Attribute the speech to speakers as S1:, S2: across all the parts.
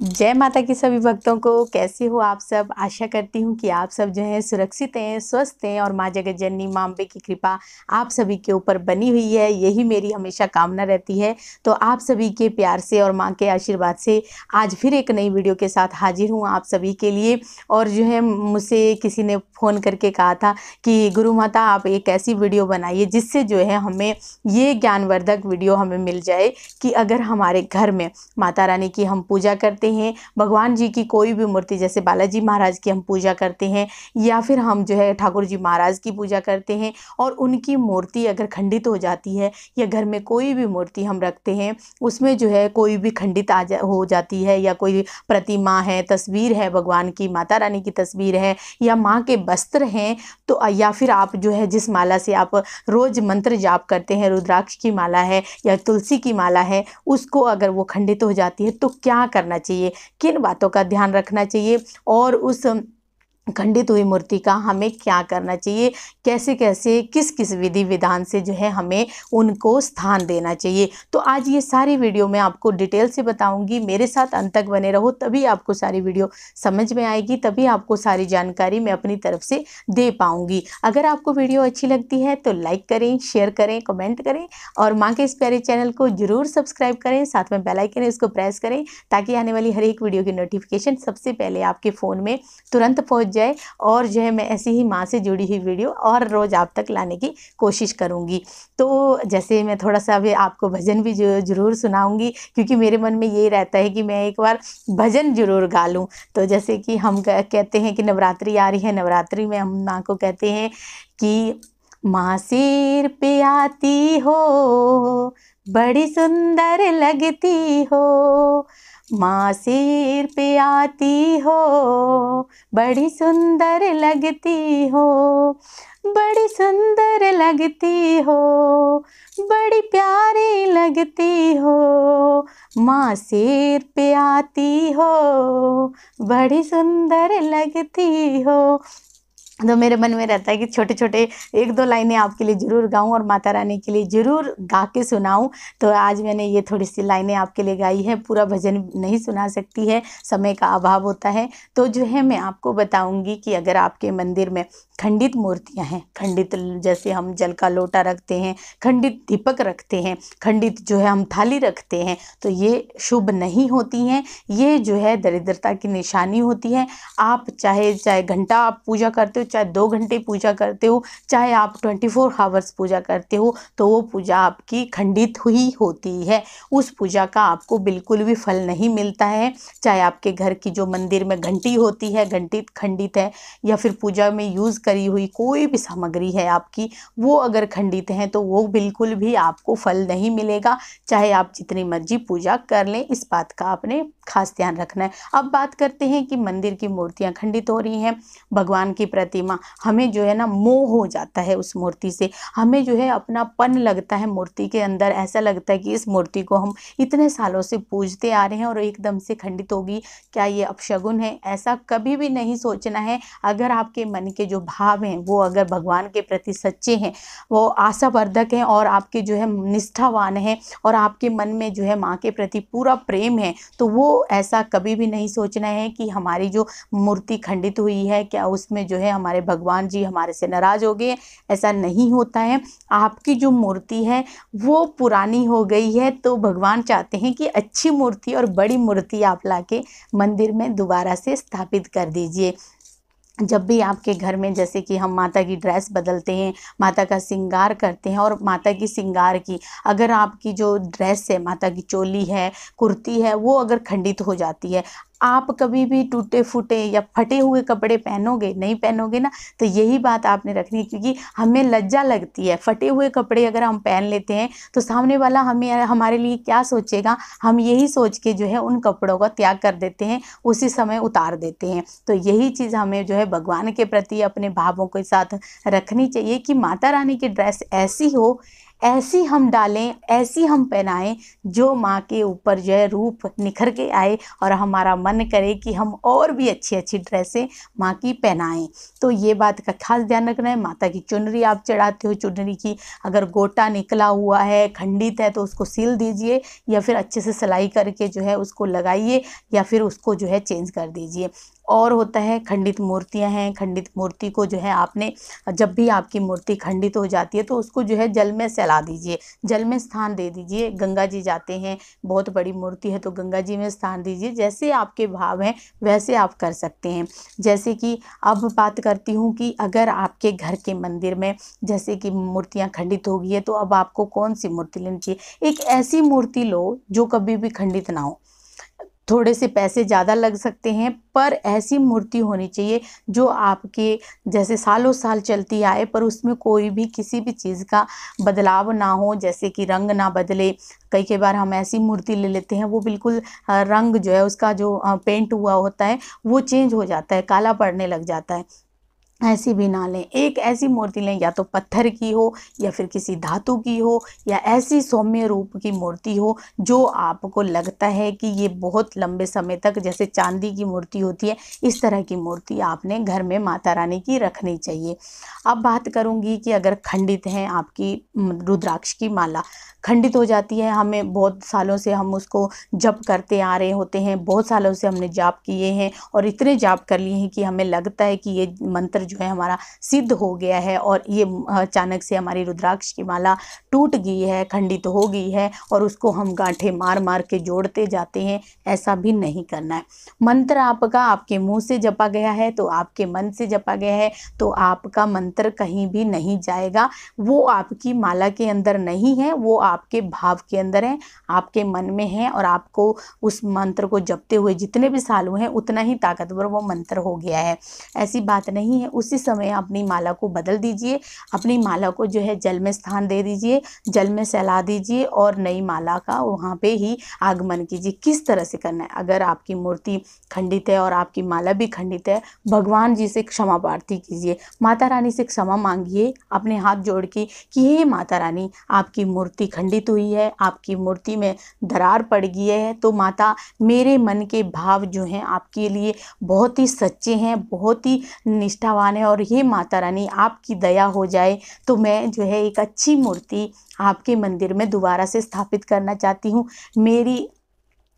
S1: जय माता की सभी भक्तों को। कैसे हो आप सब? आशा करती हूँ कि आप सब जो हैं सुरक्षित हैं, स्वस्थ हैं और माँ जगत जननी माँ अम्बे की कृपा आप सभी के ऊपर बनी हुई है। यही मेरी हमेशा कामना रहती है। तो आप सभी के प्यार से और माँ के आशीर्वाद से आज फिर एक नई वीडियो के साथ हाजिर हूँ आप सभी के लिए। और जो है मुझसे किसी ने फ़ोन करके कहा था कि गुरु माता आप एक ऐसी वीडियो बनाइए जिससे जो है हमें ये ज्ञानवर्धक वीडियो हमें मिल जाए कि अगर हमारे घर में माता रानी की हम पूजा करते हैं, भगवान जी की कोई भी मूर्ति जैसे बालाजी महाराज की हम पूजा करते हैं या फिर हम जो है ठाकुर जी महाराज की पूजा करते हैं और उनकी मूर्ति अगर खंडित हो जाती है या घर में कोई भी मूर्ति हम रखते हैं उसमें जो है कोई भी खंडित हो जाती है या कोई प्रतिमा है, तस्वीर है, भगवान की माता रानी की तस्वीर है या माँ के वस्त्र हैं, तो या फिर आप जो है जिस माला से आप रोज मंत्र जाप करते हैं, रुद्राक्ष की माला है या तुलसी की माला है, उसको अगर वो खंडित हो जाती है तो क्या करना चाहिए, किन बातों का ध्यान रखना चाहिए और उस खंडित हुई मूर्ति का हमें क्या करना चाहिए, कैसे कैसे किस किस विधि विधान से जो है हमें उनको स्थान देना चाहिए। तो आज ये सारी वीडियो मैं आपको डिटेल से बताऊंगी। मेरे साथ अंत तक बने रहो, तभी आपको सारी वीडियो समझ में आएगी, तभी आपको सारी जानकारी मैं अपनी तरफ से दे पाऊंगी। अगर आपको वीडियो अच्छी लगती है तो लाइक करें, शेयर करें, कमेंट करें और माँ के इस प्यारे चैनल को जरूर सब्सक्राइब करें। साथ में बेल आइकन है उसको प्रेस करें ताकि आने वाली हर एक वीडियो की नोटिफिकेशन सबसे पहले आपके फ़ोन में तुरंत पहुँच जाए और जो है मैं ऐसी ही माँ से जुड़ी हुई वीडियो और रोज़ आप तक लाने की कोशिश करूँगी। तो जैसे मैं थोड़ा सा अभी आपको भजन भी ज़रूर सुनाऊँगी क्योंकि मेरे मन में ये रहता है कि मैं एक बार भजन ज़रूर गा लूँ। तो जैसे कि हम कहते हैं कि नवरात्रि आ रही है, नवरात्रि में हम माँ को कहते हैं कि माँ सिर पे आती हो, बड़ी सुंदर लगती हो, माँ सिर पे आती हो, बड़ी सुंदर लगती हो, बड़ी सुंदर लगती हो, बड़ी प्यारी लगती हो, माँ सिर पे आती हो, बड़ी सुंदर लगती हो। तो मेरे मन में रहता है कि छोटे छोटे एक दो लाइनें आपके लिए ज़रूर गाऊं और माता रानी के लिए ज़रूर गा के सुनाऊं। तो आज मैंने ये थोड़ी सी लाइनें आपके लिए गाई है, पूरा भजन नहीं सुना सकती है, समय का अभाव होता है। तो जो है मैं आपको बताऊंगी कि अगर आपके मंदिर में खंडित मूर्तियां हैं, खंडित जैसे हम जल का लोटा रखते हैं, खंडित दीपक रखते हैं, खंडित जो है हम थाली रखते हैं, तो ये शुभ नहीं होती हैं। ये जो है दरिद्रता की निशानी होती है। आप चाहे घंटा आप पूजा करते हो, चाहे 2 घंटे पूजा करते हो, चाहे आप 24 आवर्स पूजा करते हो, तो वो पूजा आपकी खंडित हुई होती है। उस पूजा का आपको बिल्कुल भी फल नहीं मिलता है। चाहे आपके घर की जो मंदिर में घंटी होती है, घंटी खंडित है या फिर पूजा में यूज़ करी हुई कोई भी सामग्री है आपकी, वो अगर खंडित है तो वो बिल्कुल भी आपको फल नहीं मिलेगा, चाहे आप जितनी मर्जी पूजा कर लें। इस बात का आपने खास ध्यान रखना है। अब बात करते हैं कि मंदिर की मूर्तियां खंडित हो रही हैं, भगवान की प्रतिमा, हमें जो है ना मोह हो जाता है उस मूर्ति से, हमें जो है अपनापन लगता है मूर्ति के अंदर। ऐसा लगता है कि इस मूर्ति को हम इतने सालों से पूजते आ रहे हैं और एकदम से खंडित होगी, क्या ये अपशगुन है? ऐसा कभी भी नहीं सोचना है। अगर आपके मन के जो भाव हैं वो अगर भगवान के प्रति सच्चे हैं, वो आशावर्धक हैं और आपके जो है निष्ठावान हैं और आपके मन में जो है माँ के प्रति पूरा प्रेम है, तो वो ऐसा कभी भी नहीं सोचना है कि हमारी जो मूर्ति खंडित हुई है क्या उसमें जो है हमारे भगवान जी हमारे से नाराज हो गए। ऐसा नहीं होता है। आपकी जो मूर्ति है वो पुरानी हो गई है, तो भगवान चाहते हैं कि अच्छी मूर्ति और बड़ी मूर्ति आप लाके मंदिर में दोबारा से स्थापित कर दीजिए। जब भी आपके घर में जैसे कि हम माता की ड्रेस बदलते हैं, माता का श्रृंगार करते हैं और माता की श्रृंगार की अगर आपकी जो ड्रेस है, माता की चोली है, कुर्ती है, वो अगर खंडित हो जाती है, आप कभी भी टूटे फूटे या फटे हुए कपड़े पहनोगे नहीं, पहनोगे ना। तो यही बात आपने रखनी है क्योंकि हमें लज्जा लगती है। फटे हुए कपड़े अगर हम पहन लेते हैं तो सामने वाला हमें हमारे लिए क्या सोचेगा, हम यही सोच के जो है उन कपड़ों का त्याग कर देते हैं, उसी समय उतार देते हैं। तो यही चीज़ हमें जो है भगवान के प्रति अपने भावों के साथ रखनी चाहिए कि माता रानी की ड्रेस ऐसी हो, ऐसी हम डालें, ऐसी हम पहनाएं जो माँ के ऊपर जो है रूप निखर के आए और हमारा मन करे कि हम और भी अच्छी अच्छी ड्रेसें माँ की पहनाएं। तो ये बात का खास ध्यान रखना है। माता की चुनरी आप चढ़ाते हो, चुनरी की अगर गोटा निकला हुआ है, खंडित है, तो उसको सिल दीजिए या फिर अच्छे से सिलाई करके जो है उसको लगाइए या फिर उसको जो है चेंज कर दीजिए। और होता है खंडित मूर्तियां हैं, खंडित मूर्ति को जो है आपने, जब भी आपकी मूर्ति खंडित हो जाती है तो उसको जो है जल में सहला दीजिए, जल में स्थान दे दीजिए। गंगा जी जाते हैं, बहुत बड़ी मूर्ति है तो गंगा जी में स्थान दीजिए। जैसे आपके भाव हैं वैसे आप कर सकते हैं। जैसे कि अब बात करती हूँ कि अगर आपके घर के मंदिर में जैसे कि मूर्तियाँ खंडित हो गई है तो अब आपको कौन सी मूर्ति लेनी चाहिए। एक ऐसी मूर्ति लो जो कभी भी खंडित ना हो। थोड़े से पैसे ज़्यादा लग सकते हैं पर ऐसी मूर्ति होनी चाहिए जो आपके जैसे सालों साल चलती आए पर उसमें कोई भी किसी भी चीज़ का बदलाव ना हो, जैसे कि रंग ना बदले। कई बार हम ऐसी मूर्ति ले लेते हैं वो बिल्कुल रंग जो है उसका जो पेंट हुआ होता है वो चेंज हो जाता है, काला पड़ने लग जाता है। ऐसी भी ना लें। एक ऐसी मूर्ति लें या तो पत्थर की हो या फिर किसी धातु की हो या ऐसी सौम्य रूप की मूर्ति हो जो आपको लगता है कि ये बहुत लंबे समय तक, जैसे चांदी की मूर्ति होती है इस तरह की मूर्ति आपने घर में माता रानी की रखनी चाहिए। अब बात करूंगी कि अगर खंडित हैं आपकी रुद्राक्ष की माला, खंडित हो जाती है, हमें बहुत सालों से हम उसको जप करते आ रहे होते हैं, बहुत सालों से हमने जाप किए हैं और इतने जाप कर लिए हैं कि हमें लगता है कि ये मंत्र जो है हमारा सिद्ध हो गया है और ये अचानक से हमारी रुद्राक्ष की माला टूट गई है, खंडित हो गई है और उसको हम गांठे मार मार के जोड़ते जाते हैं। ऐसा भी नहीं करना है। मंत्र आपका आपके मुंह से जपा गया है तो आपके मन से जपा गया है तो आपका मंत्र कहीं भी नहीं जाएगा। वो आपकी माला के अंदर नहीं है, वो आपके भाव के अंदर है, आपके मन में है और आपको उस मंत्र को जपते हुए जितने भी साल हुए हैं उतना ही ताकतवर वो मंत्र हो गया है। ऐसी बात नहीं है। उसी समय अपनी माला को बदल दीजिए, अपनी माला को जो है जल में स्थान दे दीजिए, जल में सहला दीजिए और नई माला का वहाँ पे ही आगमन कीजिए। किस तरह से करना है, अगर आपकी मूर्ति खंडित है और आपकी माला भी खंडित है, भगवान जी से क्षमा प्रार्थी कीजिए, माता रानी से क्षमा मांगिए अपने हाथ जोड़ के कि हे माता रानी, आपकी मूर्ति खंडित हुई है, आपकी मूर्ति में दरार पड़ गई है, तो माता मेरे मन के भाव जो हैं आपके लिए बहुत ही सच्चे हैं, बहुत ही निष्ठावान है और हे माता रानी आपकी दया हो जाए तो मैं जो है एक अच्छी मूर्ति आपके मंदिर में दोबारा से स्थापित करना चाहती हूँ। मेरी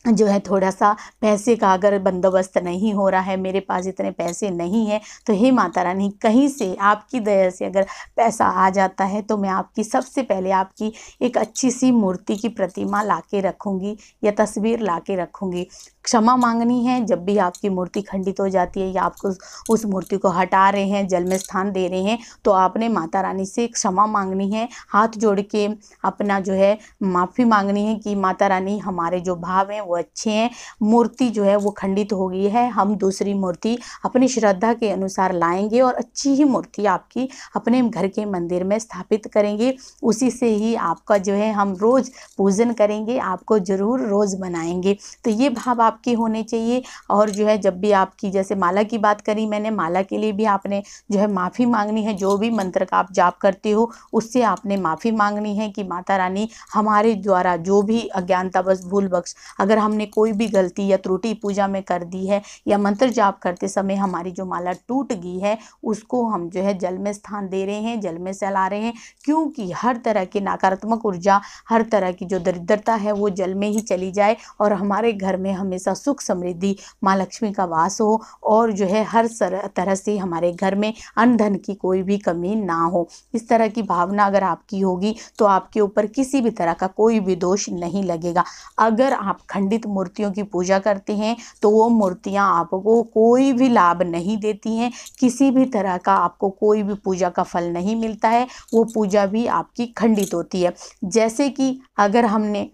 S1: जो है थोड़ा सा पैसे का अगर बंदोबस्त नहीं हो रहा है, मेरे पास इतने पैसे नहीं हैं, तो हे माता रानी कहीं से आपकी दया से अगर पैसा आ जाता है तो मैं आपकी सबसे पहले आपकी एक अच्छी सी मूर्ति की प्रतिमा ला के रखूँगी या तस्वीर ला के रखूँगी। क्षमा मांगनी है जब भी आपकी मूर्ति खंडित हो जाती है या आपको उस मूर्ति को हटा रहे हैं, जल में स्थान दे रहे हैं, तो आपने माता रानी से क्षमा मांगनी है, हाथ जोड़ के अपना जो है माफ़ी मांगनी है कि माता रानी हमारे जो भाव हैं वो अच्छे हैं, मूर्ति जो है वो खंडित हो गई है, हम दूसरी मूर्ति अपनी श्रद्धा के अनुसार लाएंगे और अच्छी ही मूर्ति आपकी अपने घर के मंदिर में स्थापित करेंगे। उसी से ही आपका जो है हम रोज़ पूजन करेंगे, आपको ज़रूर रोज़ बनाएंगे। तो ये भाव आपके होने चाहिए। और जो है जब भी आपकी, जैसे माला की बात करी मैंने, माला के लिए भी आपने जो है माफ़ी मांगनी है। जो भी मंत्र का आप जाप करते हो उससे आपने माफ़ी मांगनी है कि माता रानी हमारे द्वारा जो भी अज्ञानतावश भूल बख्श, अगर हमने कोई भी गलती या त्रुटि पूजा में कर दी है या मंत्र जाप करते समय हमारी जो माला टूट गई है उसको हम जो है जल में स्थान दे रहे हैं, जल में सहला रहे हैं, क्योंकि हर तरह की नकारात्मक ऊर्जा, हर तरह की जो दरिद्रता है वो जल में ही चली जाए और हमारे घर में हमेशा सुख समृद्धि माँ लक्ष्मी का वास हो और जो है हर तरह से हमारे घर में अन्न धन की कोई भी कमी ना हो। इस तरह की भावना अगर आपकी होगी तो आपके ऊपर किसी भी तरह का कोई भी दोष नहीं लगेगा। अगर आप खंडित मूर्तियों की पूजा करते हैं तो वो मूर्तियां आपको कोई भी लाभ नहीं देती हैं, किसी भी तरह का आपको कोई भी पूजा का फल नहीं मिलता है, वो पूजा भी आपकी खंडित होती है। जैसे कि अगर हमने,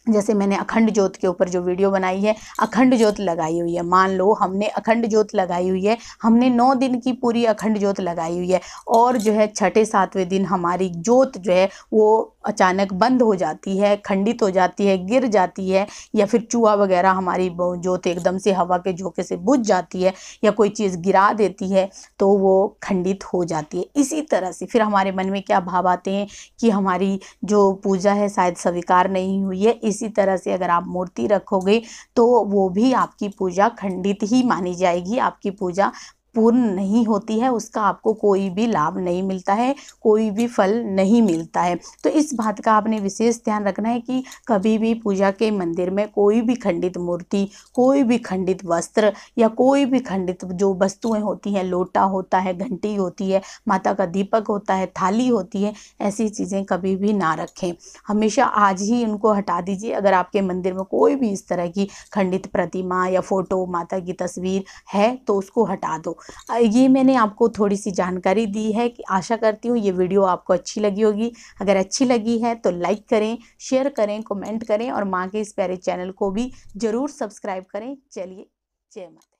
S1: जैसे मैंने अखंड ज्योत के ऊपर जो वीडियो बनाई है, अखंड ज्योत लगाई हुई है, मान लो हमने अखंड ज्योत लगाई हुई है, हमने 9 दिन की पूरी अखंड ज्योत लगाई हुई है और जो है छठे सातवें दिन हमारी ज्योत जो है वो अचानक बंद हो जाती है, खंडित हो जाती है, गिर जाती है, या फिर चूहा वगैरह हमारी जोत एकदम से हवा के झोंके से बुझ जाती है, या कोई चीज़ गिरा देती है तो वो खंडित हो जाती है। इसी तरह से फिर हमारे मन में क्या भाव आते हैं कि हमारी जो पूजा है शायद स्वीकार नहीं हुई है। इसी तरह से अगर आप मूर्ति रखोगे तो वो भी आपकी पूजा खंडित ही मानी जाएगी, आपकी पूजा पूर्ण नहीं होती है, उसका आपको कोई भी लाभ नहीं मिलता है, कोई भी फल नहीं मिलता है। तो इस बात का आपने विशेष ध्यान रखना है कि कभी भी पूजा के मंदिर में कोई भी खंडित मूर्ति, कोई भी खंडित वस्त्र या कोई भी खंडित जो वस्तुएं होती हैं, लोटा होता है, घंटी होती है, माता का दीपक होता है, थाली होती है, ऐसी चीज़ें कभी भी ना रखें। हमेशा आज ही उनको हटा दीजिए। अगर आपके मंदिर में कोई भी इस तरह की खंडित प्रतिमा या फोटो, माता की तस्वीर है तो उसको हटा दो। ये मैंने आपको थोड़ी सी जानकारी दी है कि आशा करती हूँ ये वीडियो आपको अच्छी लगी होगी। अगर अच्छी लगी है तो लाइक करें, शेयर करें, कमेंट करें और माँ के इस प्यारे चैनल को भी ज़रूर सब्सक्राइब करें। चलिए, जय माता।